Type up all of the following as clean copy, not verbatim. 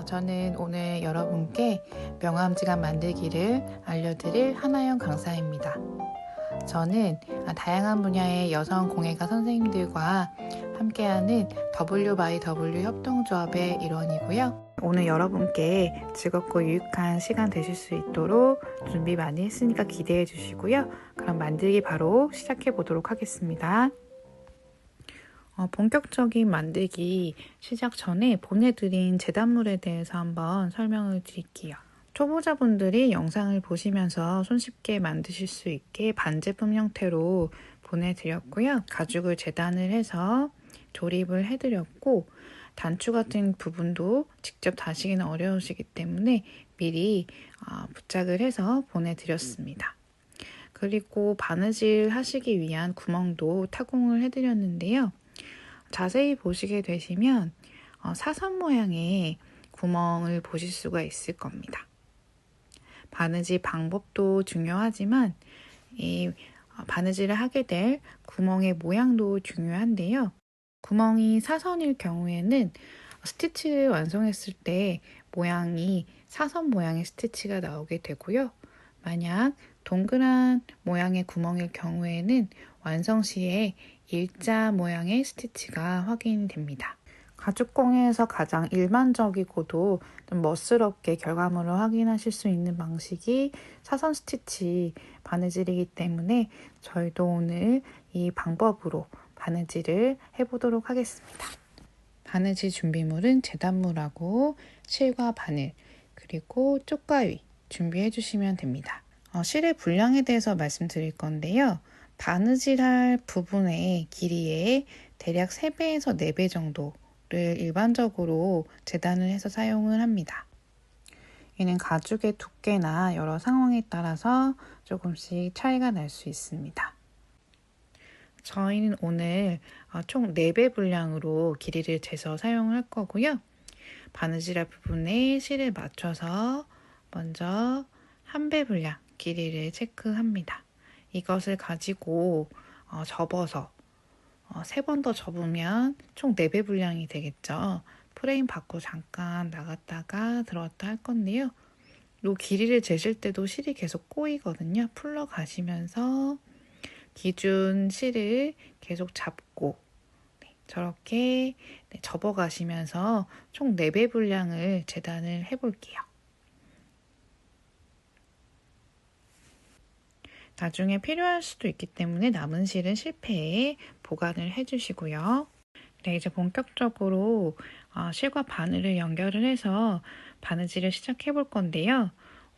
저는 오늘 여러분께 명암지갑 만들기를 알려드릴 하나영 강사입니다. 저는 다양한 분야의 여성 공예가 선생님들과 함께하는 W/W 협동조합의 일원이고요. 오늘 여러분께 즐겁고 유익한 시간 되실 수 있도록 준비 많이 했으니까 기대해 주시고요. 그럼 만들기 바로 시작해 보도록 하겠습니다. 본격적인 만들기 시작 전에 보내드린 제단물에 대해서 한번 설명을 드릴게요. 초보자분들이 영상을 보시면서 손쉽게 만드실 수 있게 반제품 형태로 보내드렸고요. 가죽을 재단을 해서 조립을 해드렸고 단추 같은 부분도 직접 다시기는 어려우시기 때문에 미리 부착을 해서 보내드렸습니다. 그리고 바느질 하시기 위한 구멍도 타공을 해드렸는데요. 자세히 보시게 되시면 사선 모양의 구멍을 보실 수가 있을 겁니다. 바느질 방법도 중요하지만 이 바느질을 하게 될 구멍의 모양도 중요한데요. 구멍이 사선일 경우에는 스티치를 완성했을 때 모양이 사선 모양의 스티치가 나오게 되고요. 만약 동그란 모양의 구멍일 경우에는 완성 시에 일자 모양의 스티치가 확인됩니다. 가죽공예에서 가장 일반적이고도 좀 멋스럽게 결과물을 확인하실 수 있는 방식이 사선 스티치 바느질이기 때문에 저희도 오늘 이 방법으로 바느질을 해보도록 하겠습니다. 바느질 준비물은 재단물하고 실과 바늘 그리고 쪽가위 준비해 주시면 됩니다. 실의 분량에 대해서 말씀드릴 건데요. 바느질할 부분의 길이의 대략 3배에서 4배 정도를 일반적으로 재단을 해서 사용을 합니다. 이는 가죽의 두께나 여러 상황에 따라서 조금씩 차이가 날 수 있습니다. 저희는 오늘 총 4배 분량으로 길이를 재서 사용을 할 거고요. 바느질할 부분에 실을 맞춰서 먼저 1배 분량 길이를 체크합니다. 이것을 가지고 접어서 3번 더 접으면 총 4배 분량이 되겠죠. 프레임 받고 잠깐 나갔다가 들어왔다 할 건데요. 이 길이를 재실 때도 실이 계속 꼬이거든요. 풀러 가시면서 기준 실을 계속 잡고 저렇게 접어 가시면서 총 4배 분량을 재단을 해 볼게요. 나중에 필요할 수도 있기 때문에 남은 실은 실패에 보관을 해주시고요. 네, 이제 본격적으로 실과 바늘을 연결을 해서 바느질을 시작해 볼 건데요.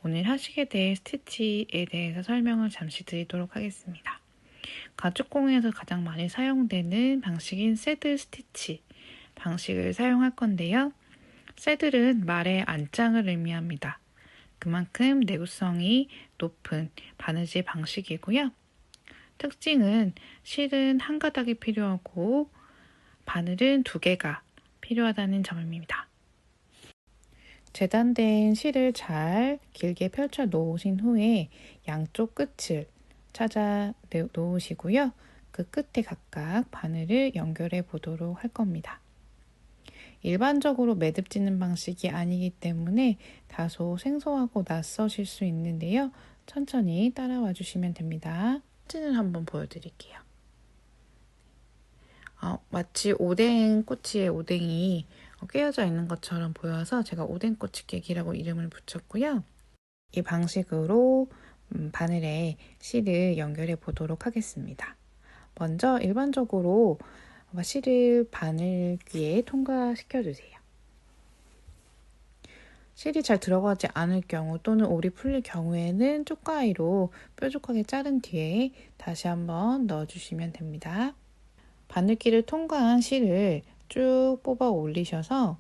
오늘 하시게 될 스티치에 대해서 설명을 잠시 드리도록 하겠습니다. 가죽공예에서 가장 많이 사용되는 방식인 새들 스티치 방식을 사용할 건데요. 새들은 말의 안장을 의미합니다. 그만큼 내구성이 높은 바느질 방식이고요. 특징은 실은 한 가닥이 필요하고 바늘은 2개가 필요하다는 점입니다. 재단된 실을 잘 길게 펼쳐 놓으신 후에 양쪽 끝을 찾아 놓으시고요. 그 끝에 각각 바늘을 연결해 보도록 할 겁니다. 일반적으로 매듭 짓는 방식이 아니기 때문에 다소 생소하고 낯서실 수 있는데요. 천천히 따라와 주시면 됩니다. 사진을 한번 보여드릴게요. 마치 오뎅 꼬치에 오뎅이 깨어져 있는 것처럼 보여서 제가 오뎅꼬치 깨기라고 이름을 붙였고요. 이 방식으로 바늘에 실을 연결해 보도록 하겠습니다. 먼저 일반적으로 실을 바늘귀에 통과시켜 주세요. 실이 잘 들어가지 않을 경우 또는 올이 풀릴 경우에는 쪽가위로 뾰족하게 자른 뒤에 다시 한번 넣어주시면 됩니다. 바늘귀를 통과한 실을 쭉 뽑아 올리셔서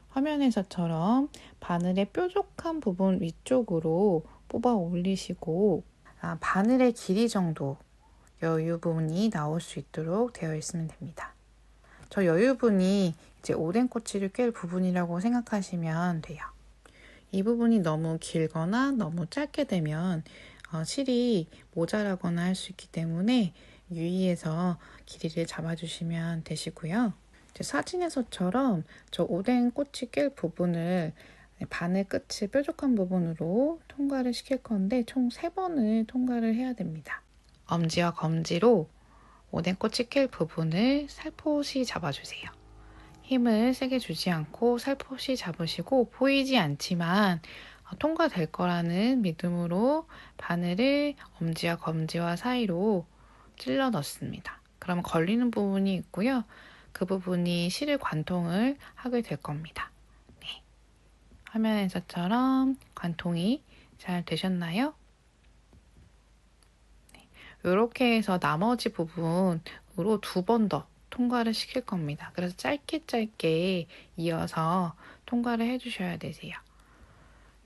화면에서처럼 바늘의 뾰족한 부분 위쪽으로 뽑아 올리시고 바늘의 길이 정도 여유 부분이 나올 수 있도록 되어 있으면 됩니다. 저 여유 부분이 이제 오뎅꼬치를 꿰 부분이라고 생각하시면 돼요. 이 부분이 너무 길거나 너무 짧게 되면 실이 모자라거나 할 수 있기 때문에 유의해서 길이를 잡아주시면 되시고요. 사진에서처럼 저 오뎅 꼬치 낄 부분을 바늘 끝이 뾰족한 부분으로 통과를 시킬 건데 총 3번을 통과를 해야 됩니다. 엄지와 검지로 오뎅 꼬치 낄 부분을 살포시 잡아주세요. 힘을 세게 주지 않고 살포시 잡으시고 보이지 않지만 통과될 거라는 믿음으로 바늘을 엄지와 검지와 사이로 찔러 넣습니다. 그러면 걸리는 부분이 있고요. 그 부분이 실을 관통을 하게 될 겁니다. 네. 화면에서처럼 관통이 잘 되셨나요? 네. 이렇게 해서 나머지 부분으로 2번 더 통과를 시킬 겁니다. 그래서 짧게 이어서 통과를 해주셔야 되세요.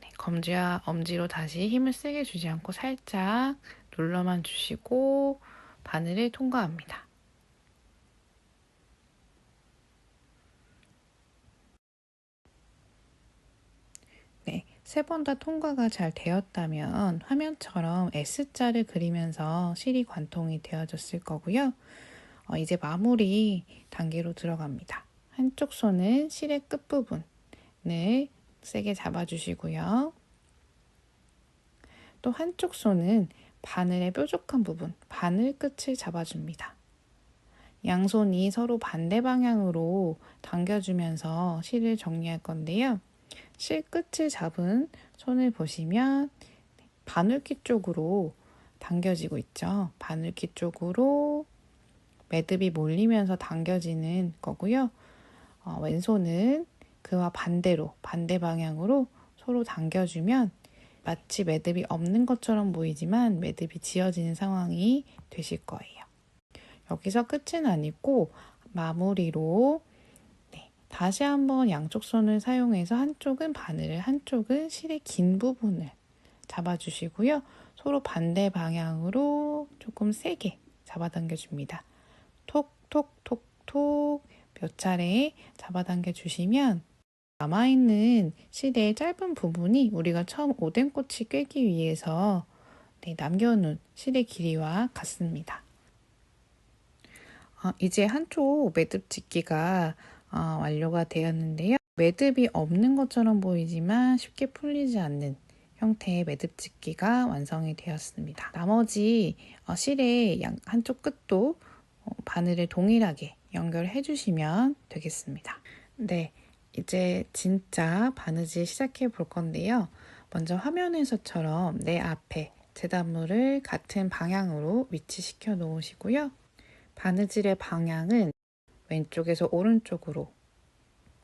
네, 검지와 엄지로 다시 힘을 세게 주지 않고 살짝 눌러만 주시고 바늘을 통과합니다. 네, 3번 다 통과가 잘 되었다면 화면처럼 S자를 그리면서 실이 관통이 되어졌을 거고요. 이제 마무리 단계로 들어갑니다. 한쪽 손은 실의 끝부분을 세게 잡아주시고요. 또 한쪽 손은 바늘의 뾰족한 부분, 바늘 끝을 잡아줍니다. 양손이 서로 반대 방향으로 당겨주면서 실을 정리할 건데요. 실 끝을 잡은 손을 보시면 바늘귀 쪽으로 당겨지고 있죠. 바늘귀 쪽으로 매듭이 몰리면서 당겨지는 거고요. 왼손은 그와 반대로, 반대 방향으로 서로 당겨주면 마치 매듭이 없는 것처럼 보이지만 매듭이 지어지는 상황이 되실 거예요. 여기서 끝은 아니고 마무리로 다시 한번 양쪽 손을 사용해서 한쪽은 바늘을, 한쪽은 실의 긴 부분을 잡아주시고요. 서로 반대 방향으로 조금 세게 잡아당겨줍니다. 톡톡톡톡 몇 차례 잡아당겨 주시면 남아있는 실의 짧은 부분이 우리가 처음 오뎅꼬치 꿰기 위해서 남겨놓은 실의 길이와 같습니다. 이제 한쪽 매듭 짓기가 완료가 되었는데요. 매듭이 없는 것처럼 보이지만 쉽게 풀리지 않는 형태의 매듭 짓기가 완성이 되었습니다. 나머지 실의 한쪽 끝도 바늘을 동일하게 연결해 주시면 되겠습니다. 네, 이제 진짜 바느질 시작해 볼 건데요. 먼저 화면에서처럼 내 앞에 재단물을 같은 방향으로 위치시켜 놓으시고요. 바느질의 방향은 왼쪽에서 오른쪽으로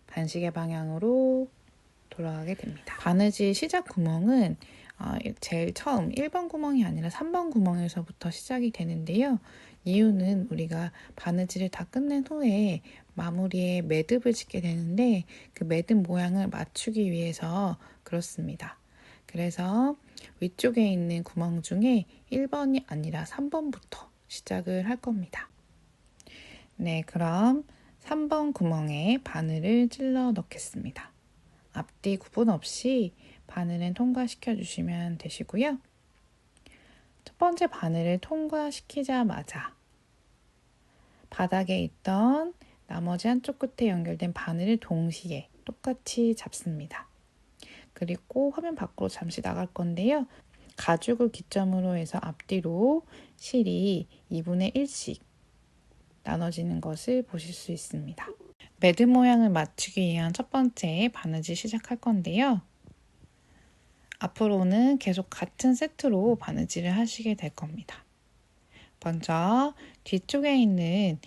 반시계 방향으로 돌아가게 됩니다. 바느질 시작 구멍은 제일 처음 1번 구멍이 아니라 3번 구멍에서부터 시작이 되는데요. 이유는 우리가 바느질을 다 끝낸 후에 마무리에 매듭을 짓게 되는데 그 매듭 모양을 맞추기 위해서 그렇습니다. 그래서 위쪽에 있는 구멍 중에 1번이 아니라 3번부터 시작을 할 겁니다. 네, 그럼 3번 구멍에 바늘을 찔러 넣겠습니다. 앞뒤 구분 없이 바늘은 통과시켜 주시면 되시고요. 첫 번째 바늘을 통과시키자마자 바닥에 있던 나머지 한쪽 끝에 연결된 바늘을 동시에 똑같이 잡습니다. 그리고 화면 밖으로 잠시 나갈 건데요. 가죽을 기점으로 해서 앞뒤로 실이 2분의 1씩 나눠지는 것을 보실 수 있습니다. 매듭 모양을 맞추기 위한 첫 번째 바느질 시작할 건데요. 앞으로는 계속 같은 세트로 바느질을 하시게 될 겁니다. 먼저 뒤쪽에 있는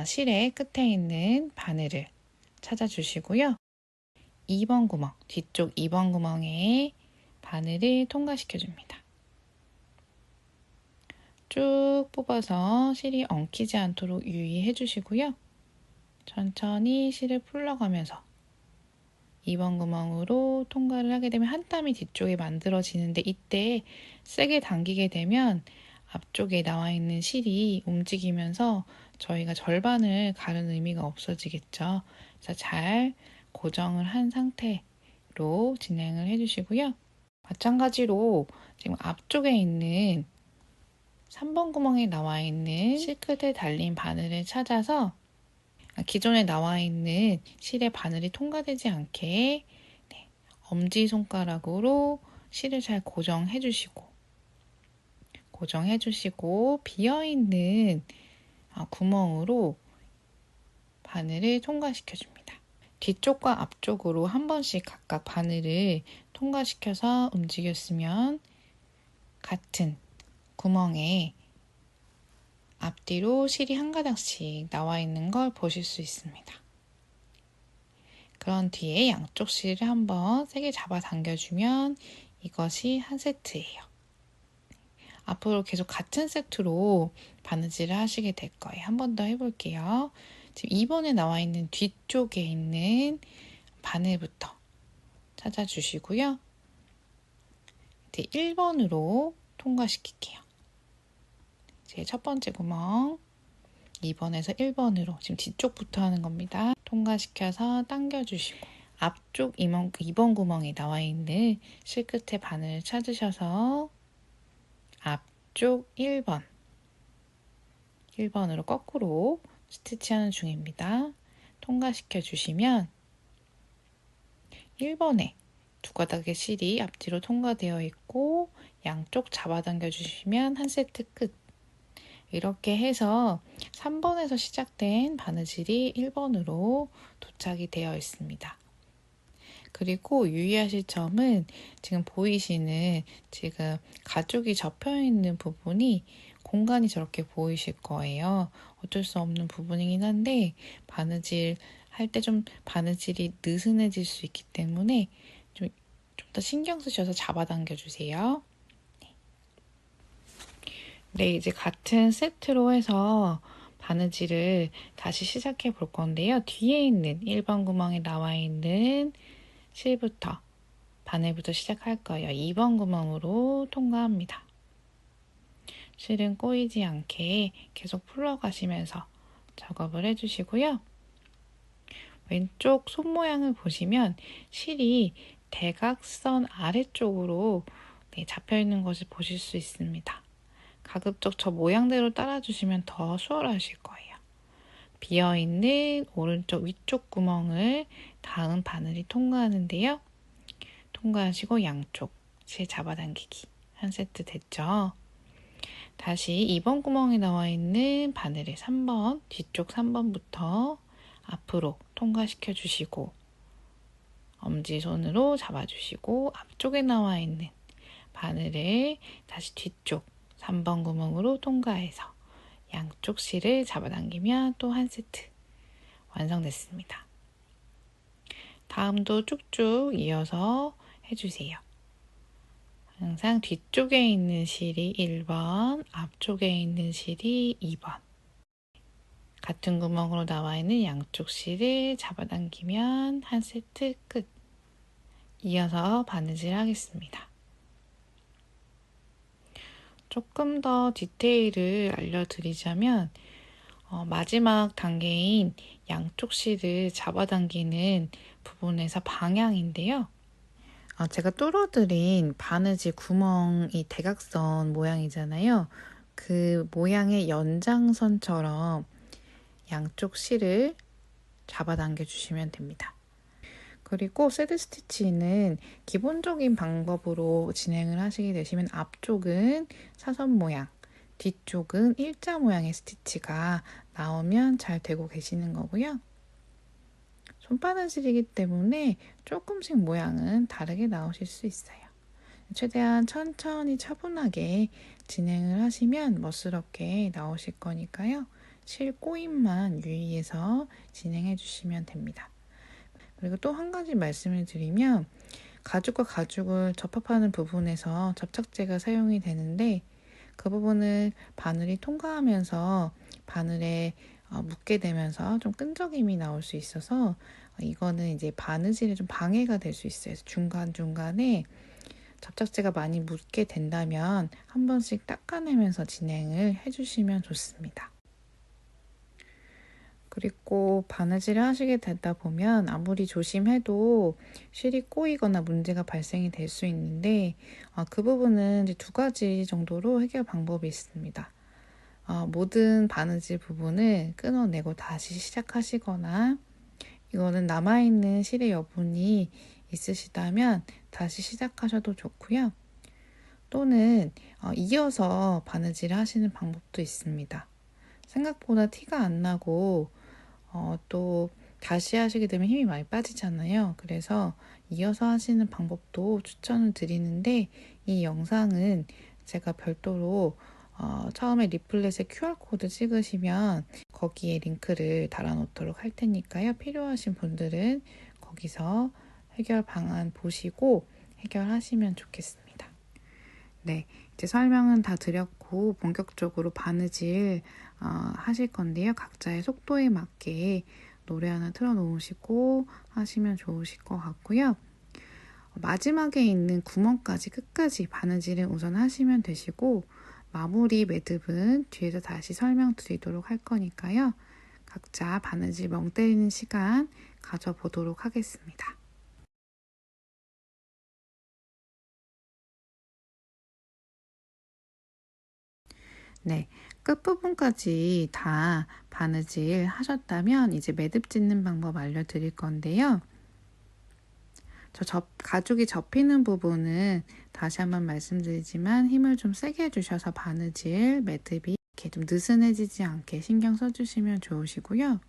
실의 끝에 있는 바늘을 찾아주시고요. 2번 구멍, 뒤쪽 2번 구멍에 바늘을 통과시켜 줍니다. 쭉 뽑아서 실이 엉키지 않도록 유의해 주시고요. 천천히 실을 풀러가면서 2번 구멍으로 통과를 하게 되면 한 땀이 뒤쪽에 만들어지는데 이때 세게 당기게 되면 앞쪽에 나와 있는 실이 움직이면서 저희가 절반을 가른 의미가 없어지겠죠. 그래서 잘 고정을 한 상태로 진행을 해주시고요. 마찬가지로 지금 앞쪽에 있는 3번 구멍에 나와 있는 실끝에 달린 바늘을 찾아서 기존에 나와 있는 실의 바늘이 통과되지 않게 엄지손가락으로 실을 잘 고정해 주시고 비어있는 구멍으로 바늘을 통과시켜 줍니다. 뒤쪽과 앞쪽으로 한 번씩 각각 바늘을 통과시켜서 움직였으면 같은 구멍에 앞뒤로 실이 한 가닥씩 나와 있는 걸 보실 수 있습니다. 그런 뒤에 양쪽 실을 한번 세게 잡아 당겨주면 이것이 한 세트예요. 앞으로 계속 같은 세트로 바느질을 하시게 될 거예요. 한 번 더 해볼게요. 지금 2번에 나와 있는 뒤쪽에 있는 바늘부터 찾아주시고요. 이제 1번으로 통과시킬게요. 제 첫 번째 구멍 2번에서 1번으로 지금 뒤쪽부터 하는 겁니다. 통과시켜서 당겨주시고 앞쪽 2번 구멍에 나와 있는 실 끝에 바늘을 찾으셔서 앞쪽 1번으로 거꾸로 스티치하는 중입니다. 통과시켜 주시면 1번에 두 가닥의 실이 앞뒤로 통과되어 있고 양쪽 잡아당겨 주시면 한 세트 끝. 이렇게 해서 3번에서 시작된 바느질이 1번으로 도착이 되어 있습니다. 그리고 유의하실 점은 지금 보이시는 지금 가죽이 접혀 있는 부분이 공간이 저렇게 보이실 거예요. 어쩔 수 없는 부분이긴 한데 바느질 할 때 좀 바느질이 느슨해질 수 있기 때문에 좀 더 신경 쓰셔서 잡아당겨 주세요. 네, 이제 같은 세트로 해서 바느질을 다시 시작해 볼 건데요. 뒤에 있는 1번 구멍에 나와 있는 실부터 바늘부터 시작할 거예요. 2번 구멍으로 통과합니다. 실은 꼬이지 않게 계속 풀어가시면서 작업을 해주시고요. 왼쪽 손 모양을 보시면 실이 대각선 아래쪽으로 잡혀있는 것을 보실 수 있습니다. 가급적 저 모양대로 따라주시면 더 수월하실 거예요. 비어있는 오른쪽 위쪽 구멍을 다음 바늘이 통과하는데요. 통과하시고 양쪽 실 잡아당기기 한 세트 됐죠? 다시 2번 구멍에 나와 있는 바늘의 3번, 뒤쪽 3번부터 앞으로 통과시켜 주시고 엄지손으로 잡아주시고 앞쪽에 나와 있는 바늘을 다시 뒤쪽 3번 구멍으로 통과해서 양쪽 실을 잡아당기면 또 한 세트 완성됐습니다. 다음도 쭉쭉 이어서 해주세요. 항상 뒤쪽에 있는 실이 1번, 앞쪽에 있는 실이 2번. 같은 구멍으로 나와 있는 양쪽 실을 잡아당기면 한 세트 끝. 이어서 바느질 하겠습니다. 조금 더 디테일을 알려드리자면 마지막 단계인 양쪽 실을 잡아당기는 부분에서 방향인데요. 제가 뚫어드린 바느질 구멍이 대각선 모양이잖아요. 그 모양의 연장선처럼 양쪽 실을 잡아당겨 주시면 됩니다. 그리고 새드 스티치는 기본적인 방법으로 진행을 하시게 되시면 앞쪽은 사선 모양, 뒤쪽은 일자 모양의 스티치가 나오면 잘 되고 계시는 거고요. 손바느질이기 때문에 조금씩 모양은 다르게 나오실 수 있어요. 최대한 천천히 차분하게 진행을 하시면 멋스럽게 나오실 거니까요. 실 꼬임만 유의해서 진행해 주시면 됩니다. 그리고 또 한 가지 말씀을 드리면 가죽과 가죽을 접합하는 부분에서 접착제가 사용이 되는데 그 부분을 바늘이 통과하면서 바늘에 묻게 되면서 좀 끈적임이 나올 수 있어서 이거는 이제 바느질에 좀 방해가 될 수 있어요. 중간중간에 접착제가 많이 묻게 된다면 한 번씩 닦아내면서 진행을 해주시면 좋습니다. 그리고 바느질을 하시게 되다 보면 아무리 조심해도 실이 꼬이거나 문제가 발생이 될 수 있는데 그 부분은 이제 두 가지 정도로 해결 방법이 있습니다. 모든 바느질 부분을 끊어내고 다시 시작하시거나, 이거는 남아있는 실의 여분이 있으시다면 다시 시작하셔도 좋고요. 또는 이어서 바느질을 하시는 방법도 있습니다. 생각보다 티가 안 나고 또 다시 하시게 되면 힘이 많이 빠지잖아요. 그래서 이어서 하시는 방법도 추천을 드리는데, 이 영상은 제가 별도로 처음에 리플렛에 QR코드 찍으시면 거기에 링크를 달아놓도록 할 테니까요. 필요하신 분들은 거기서 해결 방안 보시고 해결하시면 좋겠습니다. 네, 이제 설명은 다 드렸고 본격적으로 바느질 하실 건데요. 각자의 속도에 맞게 노래 하나 틀어놓으시고 하시면 좋으실 것 같고요. 마지막에 있는 구멍까지 끝까지 바느질을 우선 하시면 되시고, 마무리 매듭은 뒤에서 다시 설명드리도록 할 거니까요. 각자 바느질 멍 때리는 시간 가져보도록 하겠습니다. 네, 끝부분까지 다 바느질 하셨다면 이제 매듭 짓는 방법 알려드릴 건데요. 가죽이 접히는 부분은 다시 한번 말씀드리지만 힘을 좀 세게 주셔서 바느질 매듭이 이렇게 좀 느슨해지지 않게 신경 써주시면 좋으시고요.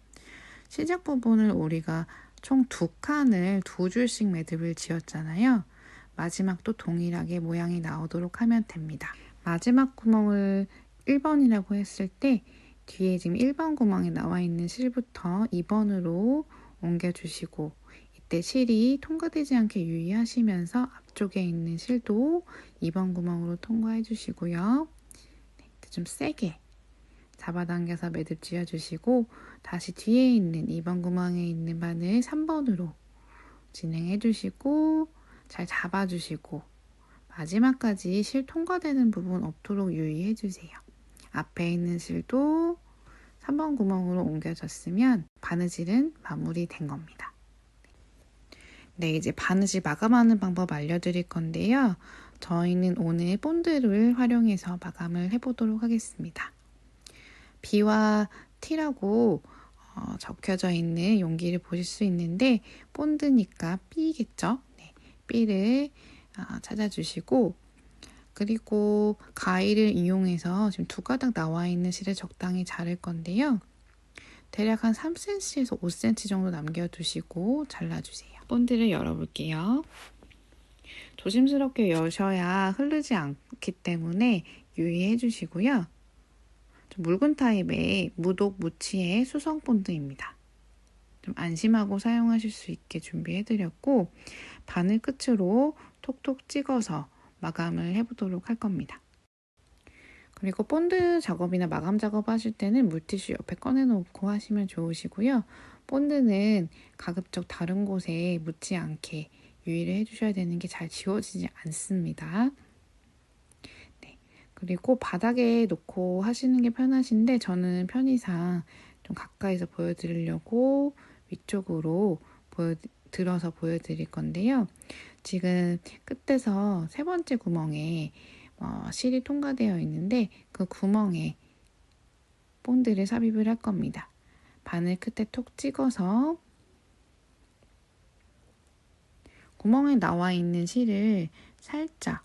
시작 부분을 우리가 총 2칸을 2줄씩 매듭을 지었잖아요. 마지막도 동일하게 모양이 나오도록 하면 됩니다. 마지막 구멍을 1번이라고 했을 때 뒤에 지금 1번 구멍에 나와 있는 실부터 2번으로 옮겨주시고, 이때 실이 통과되지 않게 유의하시면서 앞쪽에 있는 실도 2번 구멍으로 통과해 주시고요. 좀 세게 잡아당겨서 매듭 지어주시고, 다시 뒤에 있는 2번 구멍에 있는 바늘 3번으로 진행해 주시고 잘 잡아주시고, 마지막까지 실 통과되는 부분 없도록 유의해 주세요. 앞에 있는 실도 3번 구멍으로 옮겨졌으면 바느질은 마무리된 겁니다. 네, 이제 바느질 마감하는 방법 알려드릴 건데요. 저희는 오늘 본드를 활용해서 마감을 해보도록 하겠습니다. B와 T라고 적혀져 있는 용기를 보실 수 있는데, 본드니까 B겠죠? 네, B를 찾아주시고, 그리고 가위를 이용해서 지금 2가닥 나와 있는 실을 적당히 자를 건데요. 대략 한 3cm에서 5cm 정도 남겨두시고 잘라주세요. 본드를 열어볼게요. 조심스럽게 여셔야 흐르지 않기 때문에 유의해 주시고요. 좀 묽은 타입의 무독 무치의 수성 본드입니다. 좀 안심하고 사용하실 수 있게 준비해드렸고, 바늘 끝으로 톡톡 찍어서 마감을 해보도록 할 겁니다. 그리고 본드 작업이나 마감 작업 하실 때는 물티슈 옆에 꺼내놓고 하시면 좋으시고요. 본드는 가급적 다른 곳에 묻지 않게 유의를 해주셔야 되는 게 잘 지워지지 않습니다. 네. 그리고 바닥에 놓고 하시는 게 편하신데, 저는 편의상 좀 가까이서 보여드리려고 위쪽으로 들어서 보여드릴 건데요. 지금 끝에서 3번째 구멍에 실이 통과되어 있는데, 그 구멍에 본드를 삽입을 할 겁니다. 바늘 끝에 톡 찍어서 구멍에 나와 있는 실을 살짝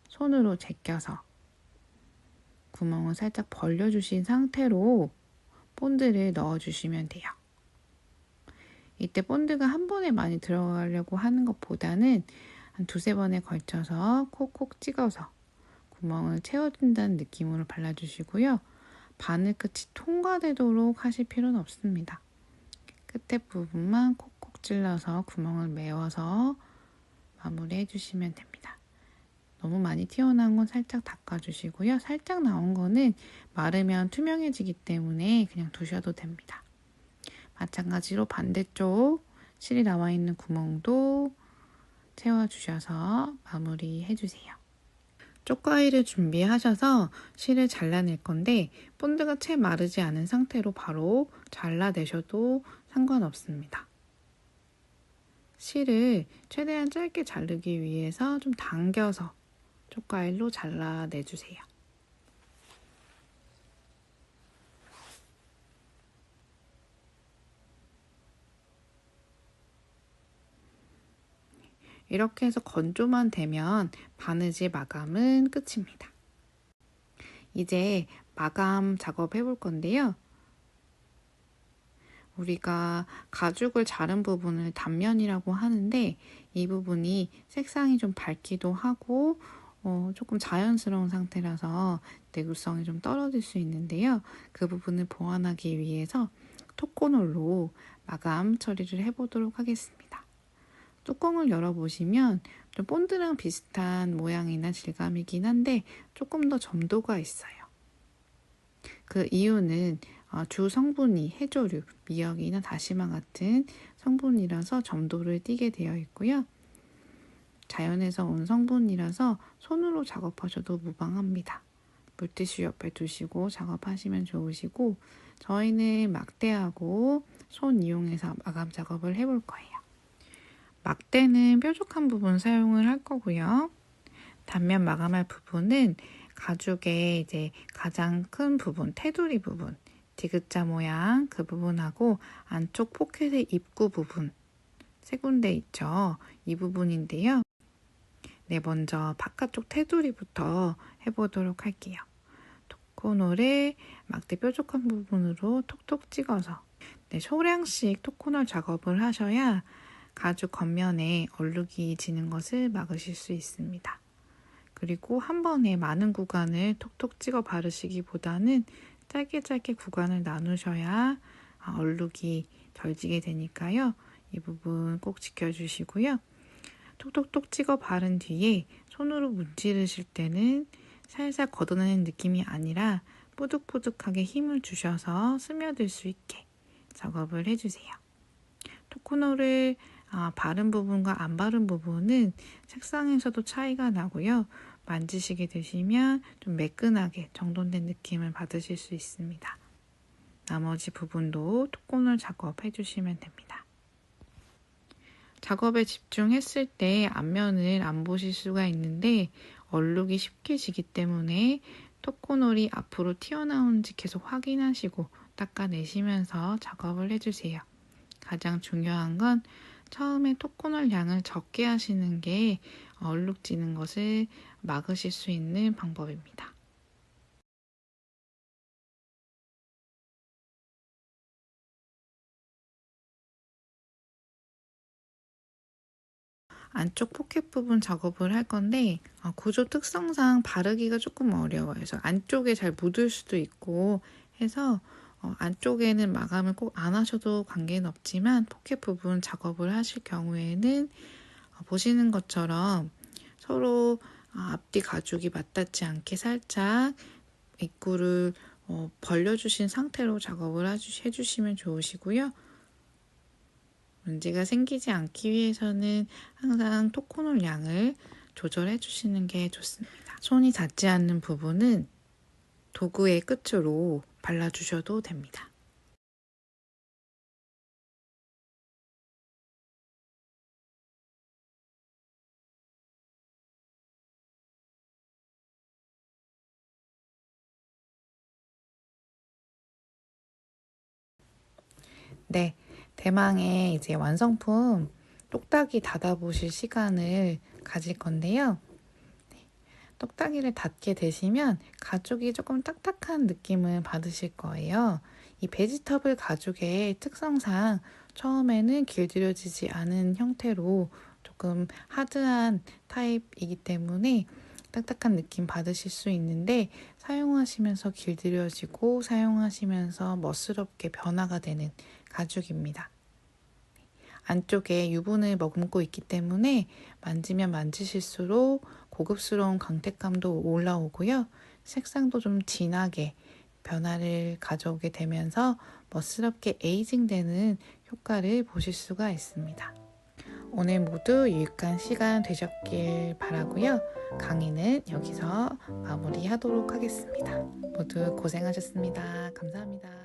손으로 제껴서 구멍을 살짝 벌려주신 상태로 본드를 넣어주시면 돼요. 이때 본드가 한 번에 많이 들어가려고 하는 것보다는 한 2-3번에 걸쳐서 콕콕 찍어서 구멍을 채워준다는 느낌으로 발라주시고요. 바늘 끝이 통과되도록 하실 필요는 없습니다. 끝에 부분만 콕콕 찔러서 구멍을 메워서 마무리해 주시면 됩니다. 너무 많이 튀어나온 건 살짝 닦아주시고요. 살짝 나온 거는 마르면 투명해지기 때문에 그냥 두셔도 됩니다. 마찬가지로 반대쪽 실이 나와 있는 구멍도 채워주셔서 마무리해 주세요. 쪽가위를 준비하셔서 실을 잘라낼 건데, 본드가 채 마르지 않은 상태로 바로 잘라내셔도 상관없습니다. 실을 최대한 짧게 자르기 위해서 좀 당겨서 쪽가위로 잘라내주세요. 이렇게 해서 건조만 되면 바느질 마감은 끝입니다. 이제 마감 작업해 볼 건데요. 우리가 가죽을 자른 부분을 단면이라고 하는데 이 부분이 색상이 좀 밝기도 하고 조금 자연스러운 상태라서 내구성이 좀 떨어질 수 있는데요. 그 부분을 보완하기 위해서 토코놀로 마감 처리를 해보도록 하겠습니다. 뚜껑을 열어보시면 좀 본드랑 비슷한 모양이나 질감이긴 한데 조금 더 점도가 있어요. 그 이유는 주 성분이 해조류, 미역이나 다시마 같은 성분이라서 점도를 띠게 되어 있고요. 자연에서 온 성분이라서 손으로 작업하셔도 무방합니다. 물티슈 옆에 두시고 작업하시면 좋으시고 저희는 막대하고 손 이용해서 마감 작업을 해볼 거예요. 막대는 뾰족한 부분 사용을 할 거고요. 단면 마감할 부분은 가죽의 이제 가장 큰 부분, 테두리 부분, 디귿자 모양 그 부분하고 안쪽 포켓의 입구 부분 세 군데 있죠. 이 부분인데요. 네, 먼저 바깥쪽 테두리부터 해보도록 할게요. 토코놀을 막대 뾰족한 부분으로 톡톡 찍어서 소량씩 토코놀 작업을 하셔야 가죽 겉면에 얼룩이 지는 것을 막으실 수 있습니다. 그리고 한 번에 많은 구간을 톡톡 찍어 바르시기보다는 짧게 구간을 나누셔야 얼룩이 덜 지게 되니까요. 이 부분 꼭 지켜주시고요. 톡톡톡 찍어 바른 뒤에 손으로 문지르실 때는 살살 걷어내는 느낌이 아니라 뿌득뿌득하게 힘을 주셔서 스며들 수 있게 작업을 해주세요. 토코놀을 바른 부분과 안 바른 부분은 색상에서도 차이가 나고요. 만지시게 되시면 좀 매끈하게 정돈된 느낌을 받으실 수 있습니다. 나머지 부분도 토코놀 작업해 주시면 됩니다. 작업에 집중했을 때 앞면을 안 보실 수가 있는데 얼룩이 쉽게 지기 때문에 토코놀이 앞으로 튀어나오는지 계속 확인하시고 닦아내시면서 작업을 해주세요. 가장 중요한 건 처음에 토코놀 양을 적게 하시는 게 얼룩 지는 것을 막으실 수 있는 방법입니다. 안쪽 포켓 부분 작업을 할 건데 구조 특성상 바르기가 조금 어려워요. 그래서 안쪽에 잘 묻을 수도 있고 해서 안쪽에는 마감을 꼭 안 하셔도 관계는 없지만 포켓 부분 작업을 하실 경우에는 보시는 것처럼 서로 앞뒤 가죽이 맞닿지 않게 살짝 입구를 벌려주신 상태로 작업을 해주시면 좋으시고요. 문제가 생기지 않기 위해서는 항상 토코놀 양을 조절해 주시는 게 좋습니다. 손이 닿지 않는 부분은 도구의 끝으로 발라주셔도 됩니다. 네, 대망의 이제 완성품 똑딱이 닫아보실 시간을 가질 건데요. 똑딱이를 닫게 되시면 가죽이 조금 딱딱한 느낌을 받으실 거예요. 이 베지터블 가죽의 특성상 처음에는 길들여지지 않은 형태로 조금 하드한 타입이기 때문에 딱딱한 느낌 받으실 수 있는데 사용하시면서 길들여지고 사용하시면서 멋스럽게 변화가 되는 가죽입니다. 안쪽에 유분을 머금고 있기 때문에 만지면 만지실수록 고급스러운 광택감도 올라오고요. 색상도 좀 진하게 변화를 가져오게 되면서 멋스럽게 에이징되는 효과를 보실 수가 있습니다. 오늘 모두 유익한 시간 되셨길 바라고요. 강의는 여기서 마무리하도록 하겠습니다. 모두 고생하셨습니다. 감사합니다.